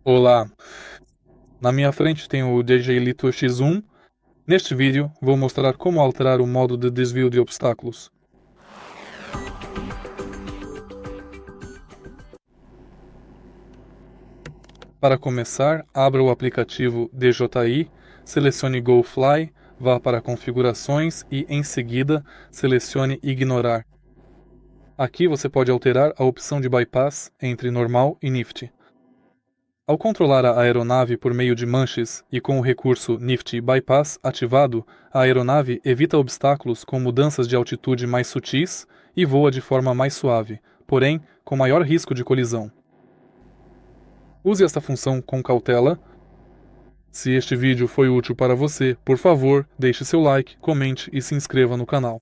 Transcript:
Olá, na minha frente tem o DJI Lito X1. Neste vídeo vou mostrar como alterar o modo de desvio de obstáculos. Para começar, abra o aplicativo DJI, selecione Go Fly, vá para Configurações e, em seguida, selecione Ignorar. Aqui você pode alterar a opção de bypass entre normal e Nifty. Ao controlar a aeronave por meio de manches e com o recurso Nifty Bypass ativado, a aeronave evita obstáculos com mudanças de altitude mais sutis e voa de forma mais suave, porém com maior risco de colisão. Use esta função com cautela. Se este vídeo foi útil para você, por favor, deixe seu like, comente e se inscreva no canal.